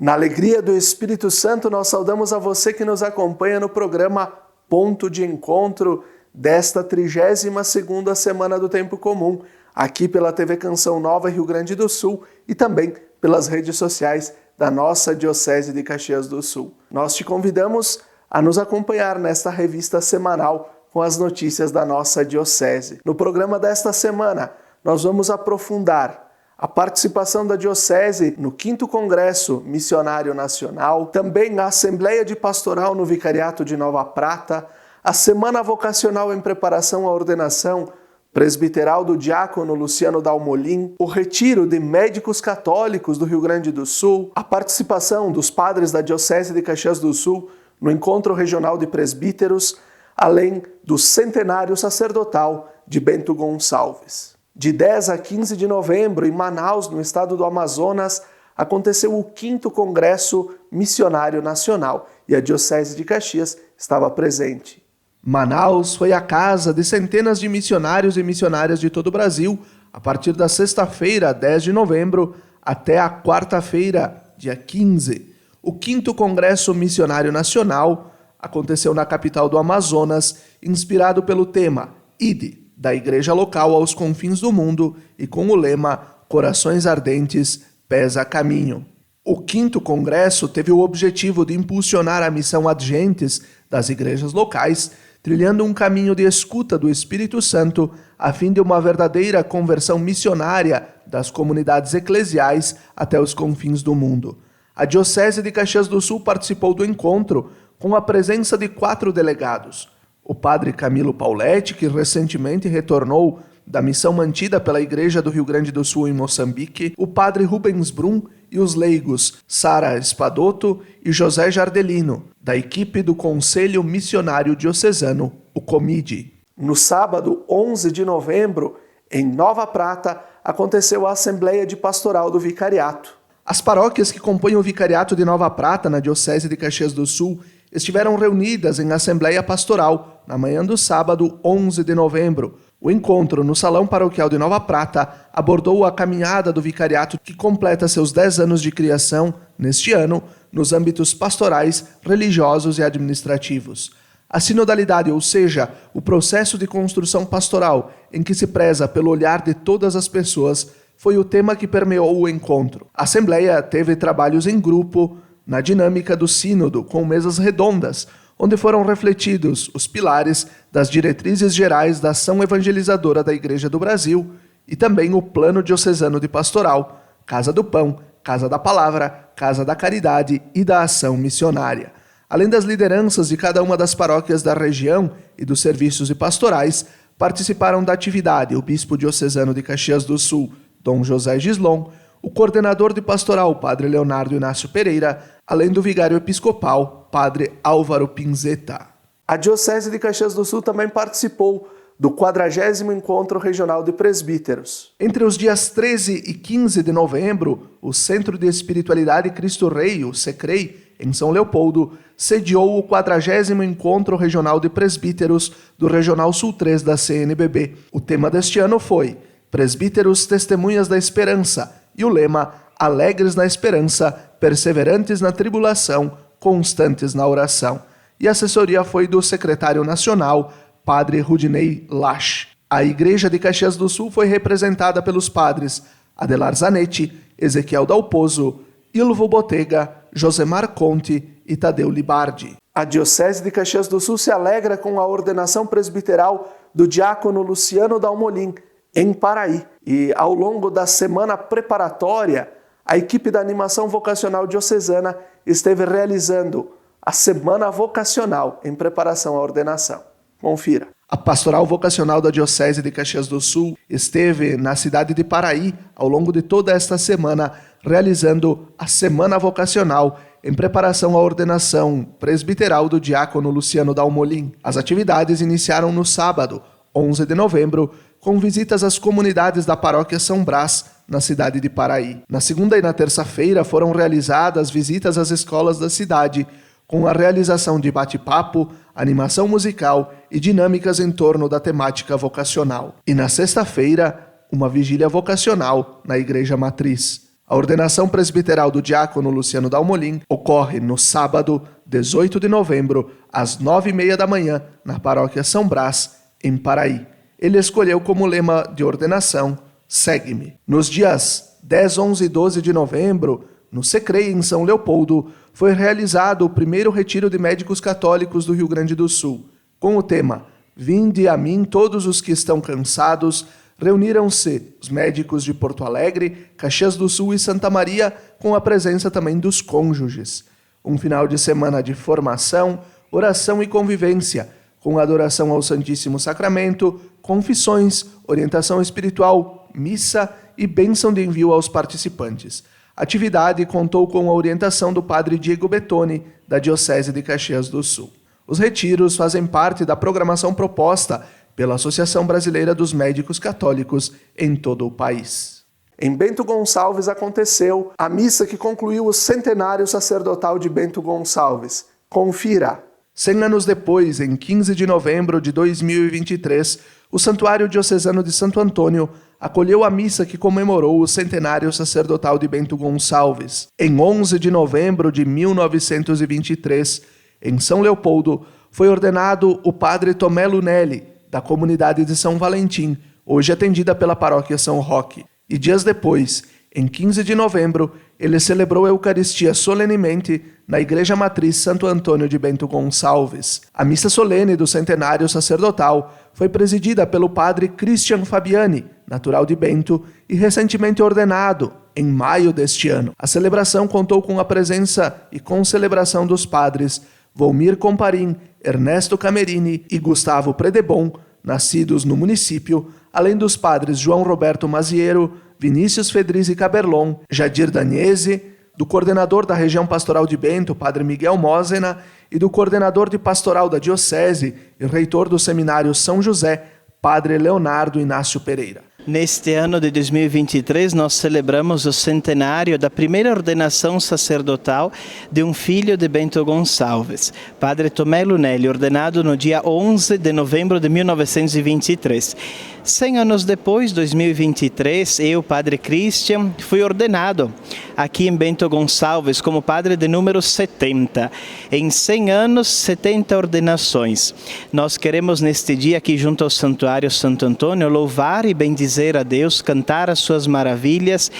Na alegria do Espírito Santo, nós saudamos a você que nos acompanha no programa Ponto de Encontro desta 32ª Semana do Tempo Comum, aqui pela TV Canção Nova Rio Grande do Sul e também pelas redes sociais da nossa Diocese de Caxias do Sul. Nós te convidamos a nos acompanhar nesta revista semanal com as notícias da nossa Diocese. No programa desta semana, nós vamos aprofundar a participação da Diocese no 5º Congresso Missionário Nacional, também a Assembleia de Pastoral no Vicariato de Nova Prata, a Semana Vocacional em Preparação à Ordenação Presbiteral do Diácono Luciano Dalmolin, o Retiro de Médicos Católicos do Rio Grande do Sul, a participação dos padres da Diocese de Caxias do Sul no Encontro Regional de Presbíteros, além do Centenário Sacerdotal de Bento Gonçalves. De 10 a 15 de novembro, em Manaus, no estado do Amazonas, aconteceu o 5º Congresso Missionário Nacional e a Diocese de Caxias estava presente. Manaus foi a casa de centenas de missionários e missionárias de todo o Brasil, a partir da sexta-feira, 10 de novembro, até a quarta-feira, dia 15. O 5º Congresso Missionário Nacional aconteceu na capital do Amazonas, inspirado pelo tema Ide, da igreja local aos confins do mundo e com o lema Corações Ardentes, Pés a Caminho. O 5º Congresso teve o objetivo de impulsionar a missão ad gentes das igrejas locais, trilhando um caminho de escuta do Espírito Santo a fim de uma verdadeira conversão missionária das comunidades eclesiais até os confins do mundo. A Diocese de Caxias do Sul participou do encontro com a presença de 4 delegados. O padre Camilo Pauletti, que recentemente retornou da missão mantida pela Igreja do Rio Grande do Sul em Moçambique, o padre Rubens Brum e os leigos Sara Espadoto e José Jardelino, da equipe do Conselho Missionário Diocesano, o COMIDE. No sábado, 11 de novembro, em Nova Prata, aconteceu a Assembleia de Pastoral do Vicariato. As paróquias que compõem o Vicariato de Nova Prata, na Diocese de Caxias do Sul, estiveram reunidas em Assembleia Pastoral, na manhã do sábado, 11 de novembro. O encontro no Salão Paroquial de Nova Prata abordou a caminhada do Vicariato que completa seus 10 anos de criação, neste ano, nos âmbitos pastorais, religiosos e administrativos. A sinodalidade, ou seja, o processo de construção pastoral em que se preza pelo olhar de todas as pessoas, foi o tema que permeou o encontro. A Assembleia teve trabalhos em grupo, na dinâmica do sínodo, com mesas redondas, onde foram refletidos os pilares das diretrizes gerais da ação evangelizadora da Igreja do Brasil e também o Plano Diocesano de Pastoral, Casa do Pão, Casa da Palavra, Casa da Caridade e da Ação Missionária. Além das lideranças de cada uma das paróquias da região e dos serviços e pastorais, participaram da atividade o Bispo Diocesano de Caxias do Sul, Dom José Gislon, o coordenador de pastoral, Padre Leonardo Inácio Pereira, além do vigário episcopal, Padre Álvaro Pinzeta. A Diocese de Caxias do Sul também participou do 40º Encontro Regional de Presbíteros. Entre os dias 13 e 15 de novembro, o Centro de Espiritualidade Cristo Rei, o SECREI, em São Leopoldo, sediou o 40º Encontro Regional de Presbíteros do Regional Sul 3 da CNBB. O tema deste ano foi Presbíteros Testemunhas da Esperança e o lema Alegres na Esperança, Perseverantes na Tribulação, Constantes na Oração. E a assessoria foi do secretário nacional, Padre Rudinei Lasch. A Igreja de Caxias do Sul foi representada pelos padres Adelar Zanetti, Ezequiel Dalpozo, Ilvo Botega, Josemar Conte e Tadeu Libardi. A Diocese de Caxias do Sul se alegra com a ordenação presbiteral do diácono Luciano Dalmolin, em Paraí. E ao longo da semana preparatória, a equipe da Animação Vocacional Diocesana esteve realizando a Semana Vocacional em preparação à ordenação. Confira. A Pastoral Vocacional da Diocese de Caxias do Sul esteve na cidade de Paraí ao longo de toda esta semana, realizando a Semana Vocacional em preparação à ordenação presbiteral do diácono Luciano Dalmolin. As atividades iniciaram no sábado, 11 de novembro, com visitas às comunidades da paróquia São Brás, na cidade de Paraí. Na segunda e na terça-feira foram realizadas visitas às escolas da cidade, com a realização de bate-papo, animação musical e dinâmicas em torno da temática vocacional. E na sexta-feira, uma vigília vocacional na Igreja Matriz. A ordenação presbiteral do diácono Luciano Dalmolin ocorre no sábado, 18 de novembro, às 9h30 da manhã, na paróquia São Brás, em Paraí. Ele escolheu como lema de ordenação, Segue-me. Nos dias 10, 11 e 12 de novembro, no Secrei, em São Leopoldo, foi realizado o primeiro retiro de médicos católicos do Rio Grande do Sul, com o tema Vinde a mim todos os que estão cansados. Reuniram-se os médicos de Porto Alegre, Caxias do Sul e Santa Maria, com a presença também dos cônjuges. Um final de semana de formação, oração e convivência, com adoração ao Santíssimo Sacramento, confissões, orientação espiritual, missa e bênção de envio aos participantes. A atividade contou com a orientação do padre Diego Bettoni, da Diocese de Caxias do Sul. Os retiros fazem parte da programação proposta pela Associação Brasileira dos Médicos Católicos em todo o país. Em Bento Gonçalves aconteceu a missa que concluiu o centenário sacerdotal de Bento Gonçalves. Confira! 100 anos depois, em 15 de novembro de 2023, o Santuário Diocesano de Santo Antônio acolheu a missa que comemorou o centenário sacerdotal de Bento Gonçalves. Em 11 de novembro de 1923, em São Leopoldo, foi ordenado o padre Tomé Lunelli, da comunidade de São Valentim, hoje atendida pela paróquia São Roque. E dias depois, em 15 de novembro, ele celebrou a Eucaristia solenemente na Igreja Matriz Santo Antônio de Bento Gonçalves. A missa solene do centenário sacerdotal foi presidida pelo padre Christian Fabiani, natural de Bento e recentemente ordenado, em maio deste ano. A celebração contou com a presença e concelebração dos padres Volmir Comparim, Ernesto Camerini e Gustavo Predebon, nascidos no município, além dos padres João Roberto Maziero, Vinícius Fedrizi Caberlon, Jadir Dagnese, do coordenador da região pastoral de Bento, padre Miguel Mosena, e do coordenador de pastoral da Diocese e reitor do seminário São José, padre Leonardo Inácio Pereira. Neste ano de 2023, nós celebramos o centenário da primeira ordenação sacerdotal de um filho de Bento Gonçalves, padre Tomé Lunelli, ordenado no dia 11 de novembro de 1923. 100 anos depois, 2023, eu, padre Christian, fui ordenado aqui em Bento Gonçalves como padre de número 70. Em 100 anos, 70 ordenações. Nós queremos neste dia aqui junto ao Santuário Santo Antônio louvar e bendizer a Deus, cantar as suas maravilhas,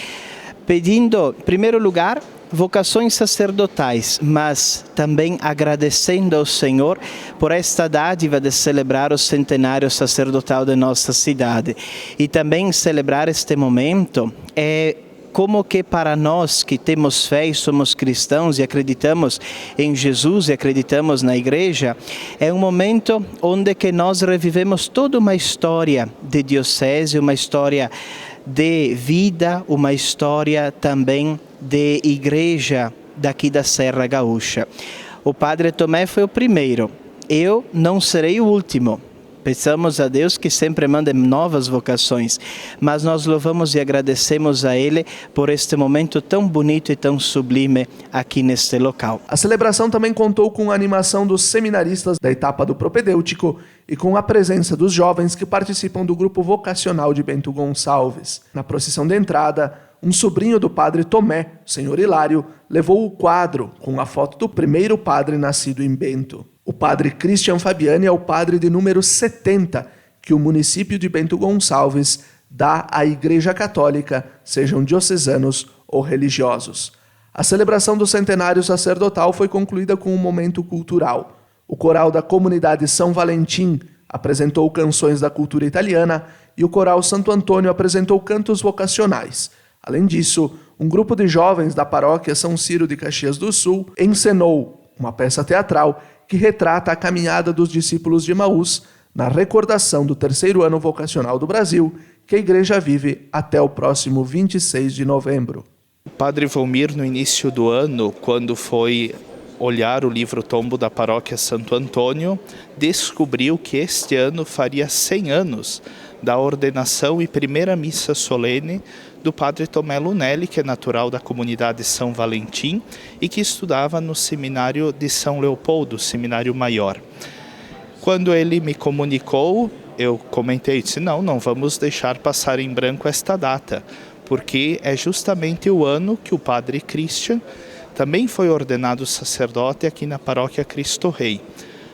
pedindo, em primeiro lugar, vocações sacerdotais, mas também agradecendo ao Senhor por esta dádiva de celebrar o centenário sacerdotal de nossa cidade. E também celebrar este momento como que para nós que temos fé e somos cristãos e acreditamos em Jesus e acreditamos na igreja, é um momento onde que nós revivemos toda uma história de diocese, uma história de vida, uma história também de igreja daqui da Serra Gaúcha. O padre Tomé foi o primeiro, eu não serei o último. Peçamos a Deus que sempre mande novas vocações, mas nós louvamos e agradecemos a Ele por este momento tão bonito e tão sublime aqui neste local. A celebração também contou com a animação dos seminaristas da etapa do propedêutico e com a presença dos jovens que participam do grupo vocacional de Bento Gonçalves. Na procissão de entrada, um sobrinho do padre Tomé, o senhor Hilário, levou o quadro com a foto do primeiro padre nascido em Bento. O padre Christian Fabiani é o padre de número 70 que o município de Bento Gonçalves dá à Igreja Católica, sejam diocesanos ou religiosos. A celebração do centenário sacerdotal foi concluída com um momento cultural. O coral da comunidade São Valentim apresentou canções da cultura italiana e o coral Santo Antônio apresentou cantos vocacionais. Além disso, um grupo de jovens da paróquia São Ciro de Caxias do Sul encenou uma peça teatral que retrata a caminhada dos discípulos de Emaús na recordação do terceiro ano vocacional do Brasil, que a igreja vive até o próximo 26 de novembro. O padre Volmir, no início do ano, quando foi olhar o livro tombo da paróquia Santo Antônio, descobriu que este ano faria 100 anos da ordenação e primeira missa solene do padre Tomé Lunelli, que é natural da comunidade São Valentim e que estudava no seminário de São Leopoldo, seminário maior. Quando ele me comunicou, eu comentei, disse, não vamos deixar passar em branco esta data, porque é justamente o ano que o padre Christian também foi ordenado sacerdote aqui na paróquia Cristo Rei.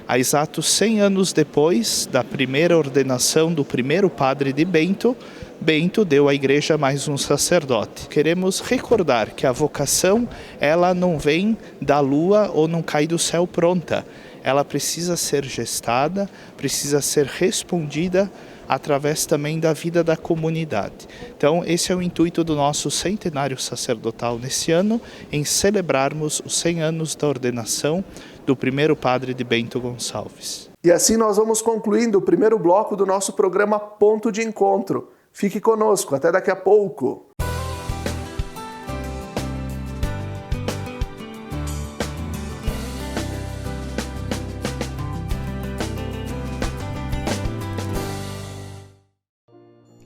Há exatos 100 anos depois da primeira ordenação do primeiro padre de Bento, Bento deu à igreja mais um sacerdote. Queremos recordar que a vocação, ela não vem da lua ou não cai do céu pronta. Ela precisa ser gestada, precisa ser respondida através também da vida da comunidade. Então, esse é o intuito do nosso centenário sacerdotal nesse ano, em celebrarmos os 100 anos da ordenação do primeiro padre de Bento Gonçalves. E assim nós vamos concluindo o primeiro bloco do nosso programa Ponto de Encontro. Fique conosco, até daqui a pouco.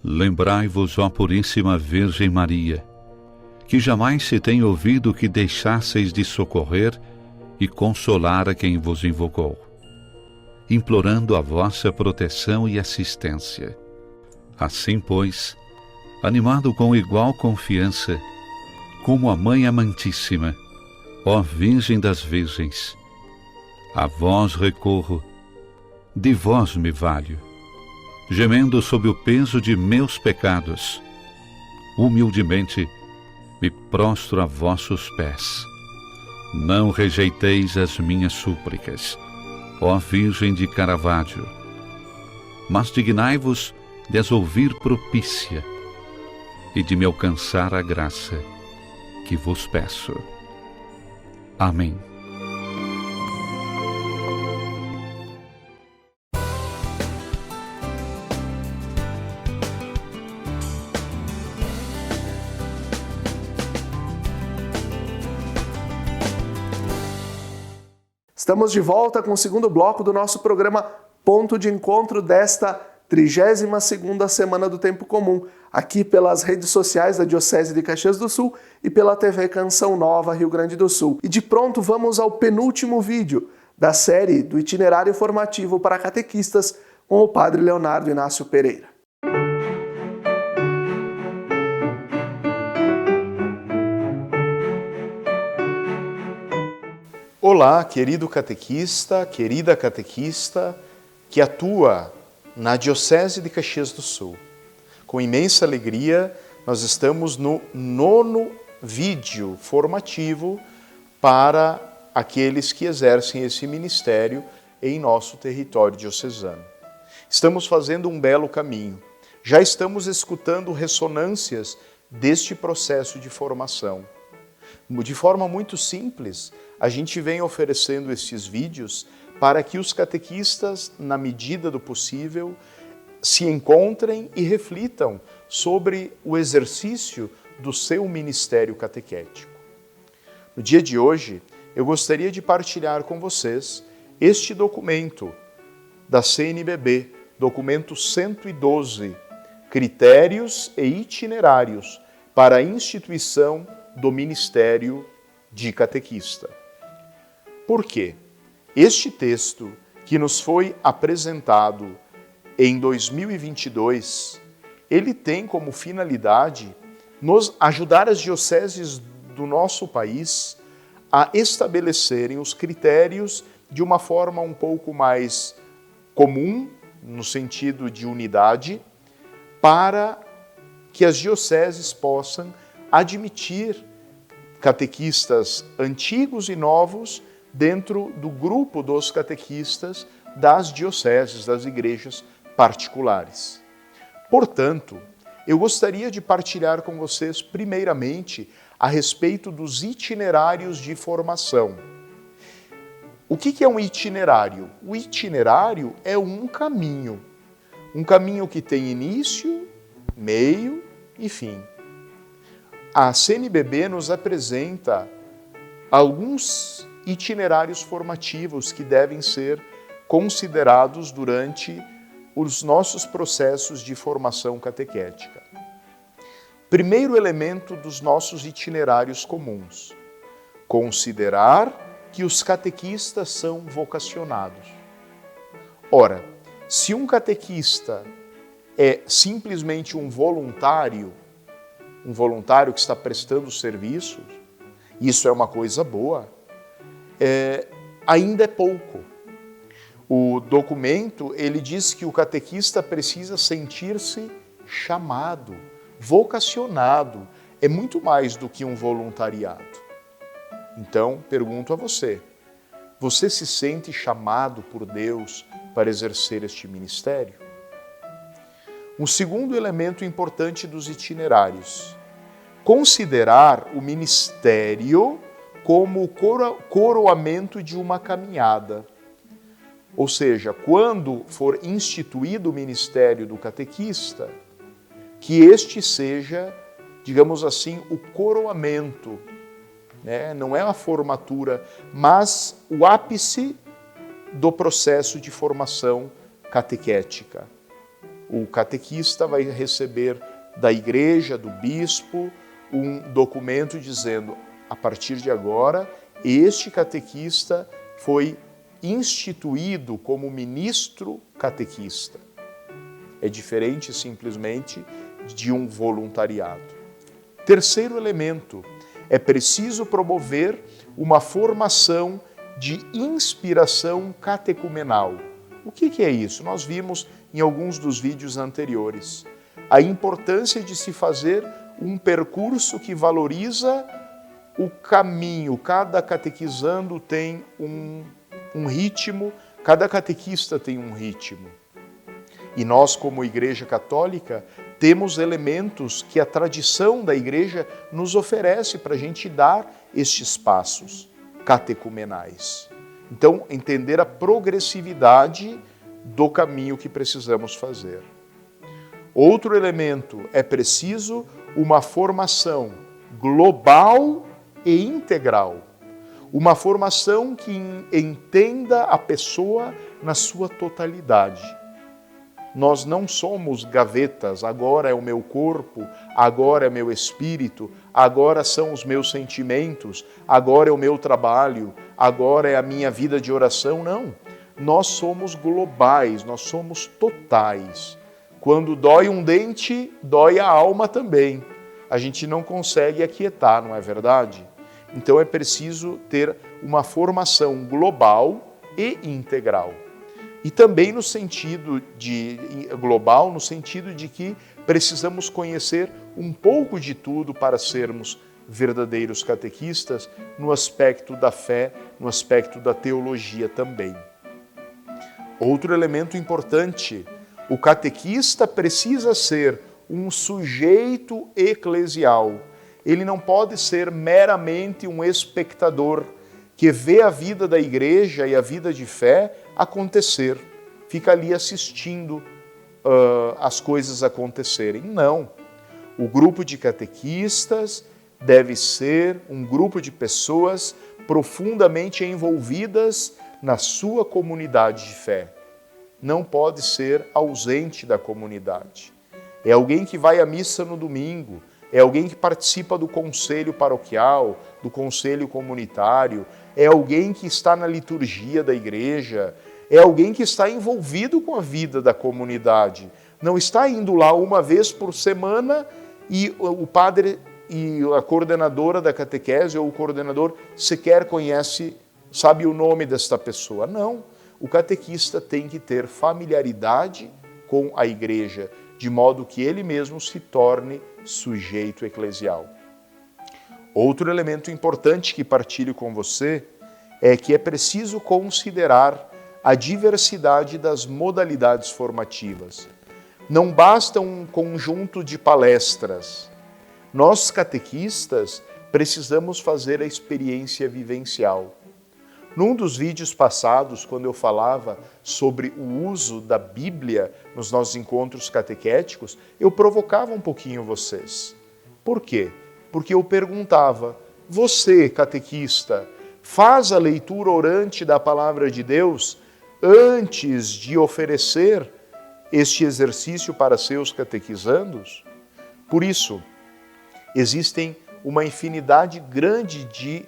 Lembrai-vos, ó Puríssima Virgem Maria, que jamais se tem ouvido que deixasseis de socorrer e consolar a quem vos invocou, implorando a vossa proteção e assistência. Assim, pois, animado com igual confiança, como a Mãe Amantíssima, ó Virgem das Virgens, a vós recorro, de vós me valho, gemendo sob o peso de meus pecados, humildemente me prostro a vossos pés. Não rejeiteis as minhas súplicas, ó Virgem de Caravaggio, mas dignai-vos de as ouvir propícia e de me alcançar a graça que vos peço. Amém. Estamos de volta com o segundo bloco do nosso programa Ponto de Encontro desta 32ª Semana do Tempo Comum, aqui pelas redes sociais da Diocese de Caxias do Sul e pela TV Canção Nova Rio Grande do Sul. E de pronto vamos ao penúltimo vídeo da série do itinerário formativo para catequistas com o Padre Leonardo Inácio Pereira. Olá, querido catequista, querida catequista, que atua na Diocese de Caxias do Sul. Com imensa alegria, nós estamos no 9º vídeo formativo para aqueles que exercem esse ministério em nosso território diocesano. Estamos fazendo um belo caminho. Já estamos escutando ressonâncias deste processo de formação. De forma muito simples, a gente vem oferecendo estes vídeos para que os catequistas, na medida do possível, se encontrem e reflitam sobre o exercício do seu ministério catequético. No dia de hoje, eu gostaria de partilhar com vocês este documento da CNBB, documento 112, Critérios e Itinerários para a instituição do Ministério de Catequista. Por quê? Este texto que nos foi apresentado em 2022, ele tem como finalidade nos ajudar as dioceses do nosso país a estabelecerem os critérios de uma forma um pouco mais comum, no sentido de unidade, para que as dioceses possam admitir catequistas antigos e novos dentro do grupo dos catequistas das dioceses, das igrejas particulares. Portanto, eu gostaria de partilhar com vocês, primeiramente, a respeito dos itinerários de formação. O que é um itinerário? O itinerário é um caminho que tem início, meio e fim. A CNBB nos apresenta alguns itinerários formativos que devem ser considerados durante os nossos processos de formação catequética. Primeiro elemento dos nossos itinerários comuns: considerar que os catequistas são vocacionados. Ora, se um catequista é simplesmente um voluntário, um voluntário que está prestando serviços, isso é uma coisa boa, ainda é pouco. O documento, ele diz que o catequista precisa sentir-se chamado, vocacionado, é muito mais do que um voluntariado. Então, pergunto a você, você se sente chamado por Deus para exercer este ministério? Um segundo elemento importante dos itinerários, considerar o ministério como o coroamento de uma caminhada. Ou seja, quando for instituído o ministério do catequista, que este seja, digamos assim, o coroamento, né? Não é a formatura, mas o ápice do processo de formação catequética. O catequista vai receber da igreja, do bispo, um documento dizendo, a partir de agora, este catequista foi instituído como ministro catequista. É diferente simplesmente de um voluntariado. Terceiro elemento, é preciso promover uma formação de inspiração catecumenal. O que é isso? Nós vimos em alguns dos vídeos anteriores. A importância de se fazer um percurso que valoriza o caminho. Cada catequizando tem um ritmo, cada catequista tem um ritmo. E nós, como Igreja Católica, temos elementos que a tradição da Igreja nos oferece para a gente dar estes passos catecumenais. Então, entender a progressividade do caminho que precisamos fazer. Outro elemento, é preciso uma formação global e integral. Uma formação que entenda a pessoa na sua totalidade. Nós não somos gavetas, agora é o meu corpo, agora é meu espírito, agora são os meus sentimentos, agora é o meu trabalho, agora é a minha vida de oração. Não, nós somos globais, nós somos totais. Quando dói um dente, dói a alma também. A gente não consegue aquietar, não é verdade? Então é preciso ter uma formação global e integral. E também no sentido global, no sentido de que precisamos conhecer um pouco de tudo para sermos verdadeiros catequistas no aspecto da fé, no aspecto da teologia também. Outro elemento importante, o catequista precisa ser um sujeito eclesial. Ele não pode ser meramente um espectador que vê a vida da igreja e a vida de fé acontecer, fica ali assistindo as coisas acontecerem. Não. O grupo de catequistas deve ser um grupo de pessoas profundamente envolvidas na sua comunidade de fé. Não pode ser ausente da comunidade. É alguém que vai à missa no domingo, é alguém que participa do conselho paroquial, do conselho comunitário, é alguém que está na liturgia da igreja, é alguém que está envolvido com a vida da comunidade. Não está indo lá uma vez por semana e o padre e a coordenadora da catequese ou o coordenador sequer conhece, sabe o nome desta pessoa. Não, o catequista tem que ter familiaridade com a igreja, de modo que ele mesmo se torne sujeito eclesial. Outro elemento importante que partilho com você é que é preciso considerar a diversidade das modalidades formativas. Não basta um conjunto de palestras. Nós, catequistas, precisamos fazer a experiência vivencial. Num dos vídeos passados, quando eu falava sobre o uso da Bíblia nos nossos encontros catequéticos, eu provocava um pouquinho vocês. Por quê? Porque eu perguntava, você, catequista, faz a leitura orante da palavra de Deus antes de oferecer este exercício para seus catequizandos? Por isso, existem uma infinidade grande de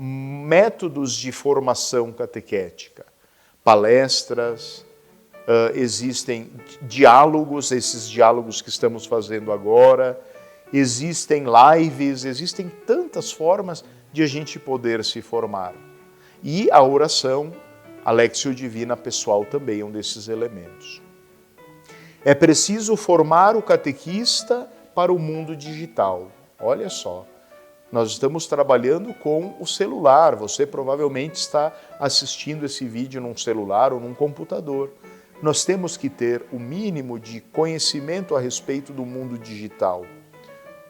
métodos de formação catequética, palestras, existem diálogos, esses diálogos que estamos fazendo agora, existem lives, existem tantas formas de a gente poder se formar. E a oração, a Lectio Divina pessoal também é um desses elementos. É preciso formar o catequista para o mundo digital. Olha só, nós estamos trabalhando com o celular. Você provavelmente está assistindo esse vídeo num celular ou num computador. Nós temos que ter o mínimo de conhecimento a respeito do mundo digital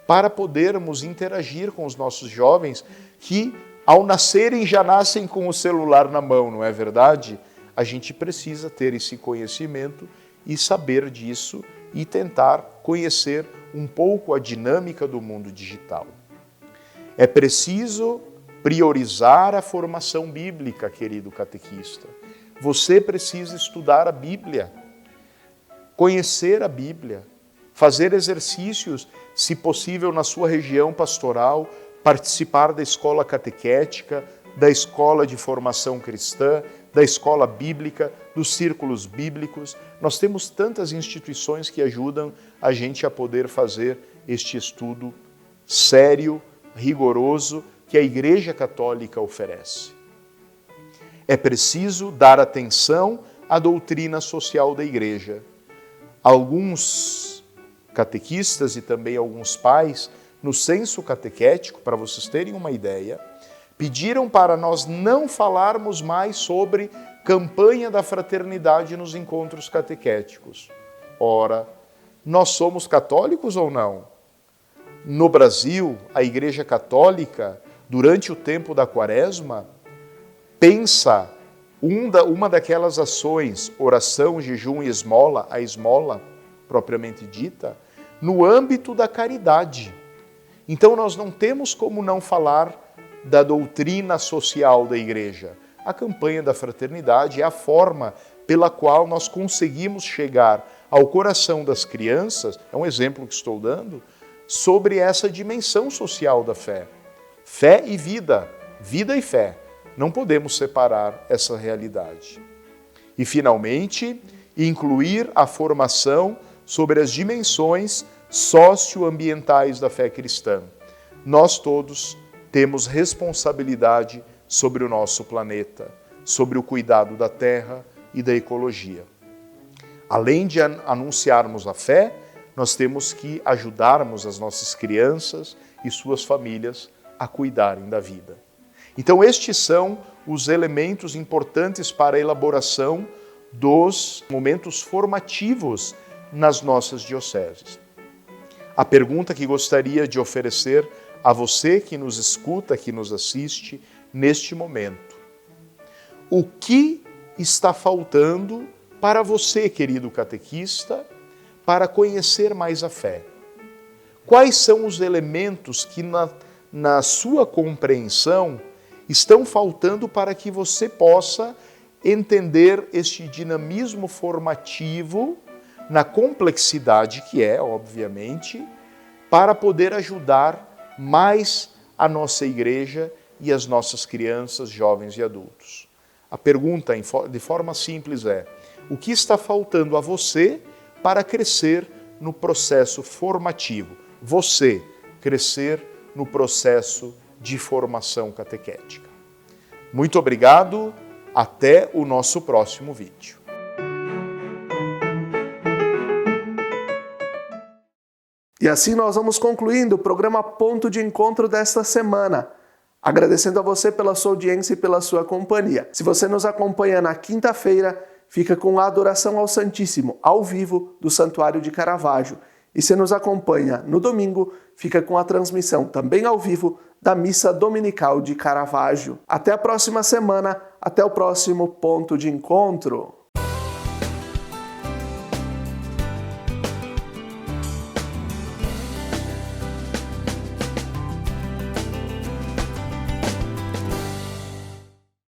para podermos interagir com os nossos jovens que, ao nascerem, já nascem com o celular na mão, não é verdade? A gente precisa ter esse conhecimento e saber disso e tentar conhecer um pouco a dinâmica do mundo digital. É preciso priorizar a formação bíblica, querido catequista. Você precisa estudar a Bíblia, conhecer a Bíblia, fazer exercícios, se possível, na sua região pastoral, participar da escola catequética, da escola de formação cristã, da escola bíblica, dos círculos bíblicos. Nós temos tantas instituições que ajudam a gente a poder fazer este estudo sério, rigoroso, que a Igreja Católica oferece. É preciso dar atenção à doutrina social da Igreja. Alguns catequistas e também alguns pais, no censo catequético, para vocês terem uma ideia, pediram para nós não falarmos mais sobre campanha da fraternidade nos encontros catequéticos. Ora, nós somos católicos ou não? No Brasil, a Igreja Católica, durante o tempo da Quaresma, pensa uma daquelas ações, oração, jejum e esmola, a esmola propriamente dita, no âmbito da caridade. Então nós não temos como não falar da doutrina social da Igreja. A campanha da fraternidade é a forma pela qual nós conseguimos chegar ao coração das crianças, é um exemplo que estou dando, sobre essa dimensão social da fé. Fé e vida, vida e fé. Não podemos separar essa realidade. E, finalmente, incluir a formação sobre as dimensões socioambientais da fé cristã. Nós todos temos responsabilidade sobre o nosso planeta, sobre o cuidado da terra e da ecologia. Além de anunciarmos a fé, nós temos que ajudarmos as nossas crianças e suas famílias a cuidarem da vida. Então, estes são os elementos importantes para a elaboração dos momentos formativos nas nossas dioceses. A pergunta que gostaria de oferecer a você que nos escuta, que nos assiste neste momento: o que está faltando para você, querido catequista, para conhecer mais a fé? Quais são os elementos que na sua compreensão estão faltando para que você possa entender este dinamismo formativo na complexidade que é, obviamente, para poder ajudar mais a nossa igreja e as nossas crianças, jovens e adultos? A pergunta, de forma simples, é: o que está faltando a você para crescer no processo formativo? Você crescer no processo de formação catequética. Muito obrigado, até o nosso próximo vídeo. E assim nós vamos concluindo o programa Ponto de Encontro desta semana. Agradecendo a você pela sua audiência e pela sua companhia. Se você nos acompanha na quinta-feira, fica com a adoração ao Santíssimo, ao vivo, do Santuário de Caravaggio. E se nos acompanha no domingo, fica com a transmissão, também ao vivo, da Missa Dominical de Caravaggio. Até a próxima semana, até o próximo Ponto de Encontro.